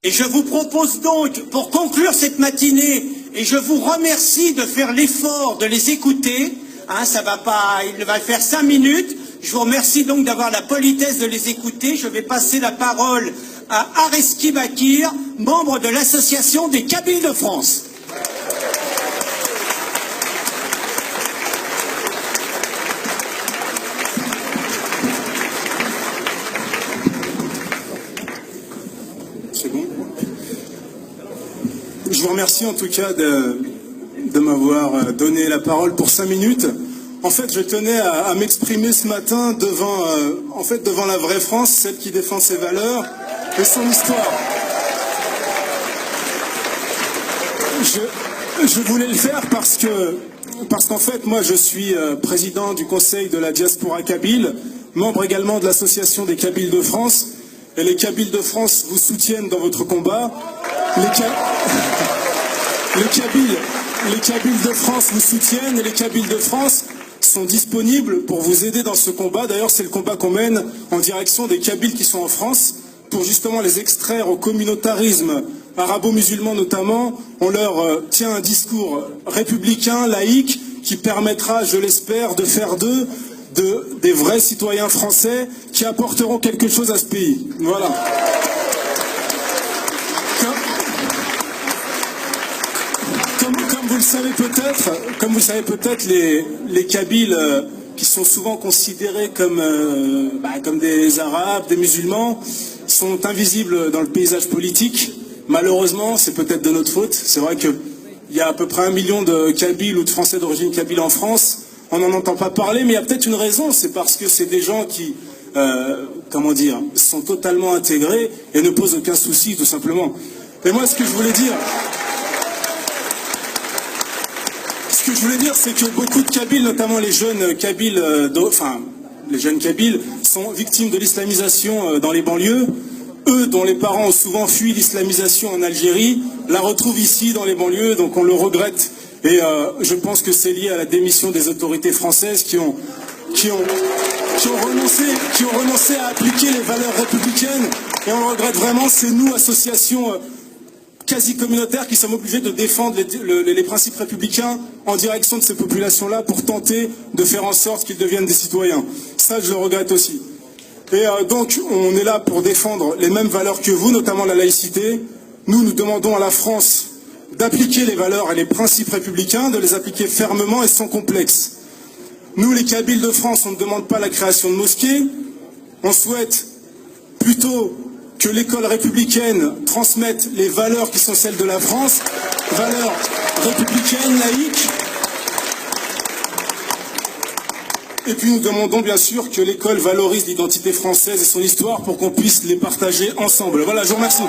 Et je vous propose donc, pour conclure cette matinée, et je vous remercie de faire l'effort de les écouter, hein, ça va pas, il va faire 5 minutes, je vous remercie donc d'avoir la politesse de les écouter. Je vais passer la parole à Areski Bakir, membre de l'Association des Kabyles de France. Je vous remercie en tout cas de m'avoir donné la parole pour 5 minutes. En fait, je tenais à m'exprimer ce matin devant la vraie France, celle qui défend ses valeurs et son histoire. Je voulais le faire parce qu'en fait, moi, je suis président du Conseil de la diaspora kabyle, membre également de l'Association des Kabyles de France. Et les Kabyles de France vous soutiennent dans votre combat. Les Kabyles de France vous soutiennent et les Kabyles de France sont disponibles pour vous aider dans ce combat. D'ailleurs, c'est le combat qu'on mène en direction des Kabyles qui sont en France pour justement les extraire au communautarisme arabo-musulman notamment. On leur tient un discours républicain, laïque, qui permettra, je l'espère, de faire d'eux des vrais citoyens français qui apporteront quelque chose à ce pays. Voilà. Comme vous le savez peut-être, les Kabyles qui sont souvent considérés comme des Arabes, des musulmans, sont invisibles dans le paysage politique. Malheureusement, c'est peut-être de notre faute. C'est vrai qu'il y a à peu près 1 million de Kabyles ou de Français d'origine kabyle en France. On n'en entend pas parler, mais il y a peut-être une raison. C'est parce que c'est des gens qui, sont totalement intégrés et ne posent aucun souci, tout simplement. Et moi, ce que je voulais dire, c'est que beaucoup de Kabyles, notamment les jeunes Kabyles, sont victimes de l'islamisation dans les banlieues. Eux, dont les parents ont souvent fui l'islamisation en Algérie, la retrouvent ici dans les banlieues, donc on le regrette. Et je pense que c'est lié à la démission des autorités françaises qui ont renoncé à appliquer les valeurs républicaines. Et on le regrette vraiment. C'est nous, associations quasi communautaires, qui sommes obligés de défendre les principes républicains en direction de ces populations-là pour tenter de faire en sorte qu'ils deviennent des citoyens. Ça, je le regrette aussi. Et donc, on est là pour défendre les mêmes valeurs que vous, notamment la laïcité. Nous demandons à la France d'appliquer les valeurs et les principes républicains, de les appliquer fermement et sans complexe. Nous, les Kabyles de France, on ne demande pas la création de mosquées. On souhaite plutôt que l'école républicaine transmette les valeurs qui sont celles de la France, valeurs républicaines, laïques. Et puis nous demandons bien sûr que l'école valorise l'identité française et son histoire pour qu'on puisse les partager ensemble. Voilà, je vous remercie.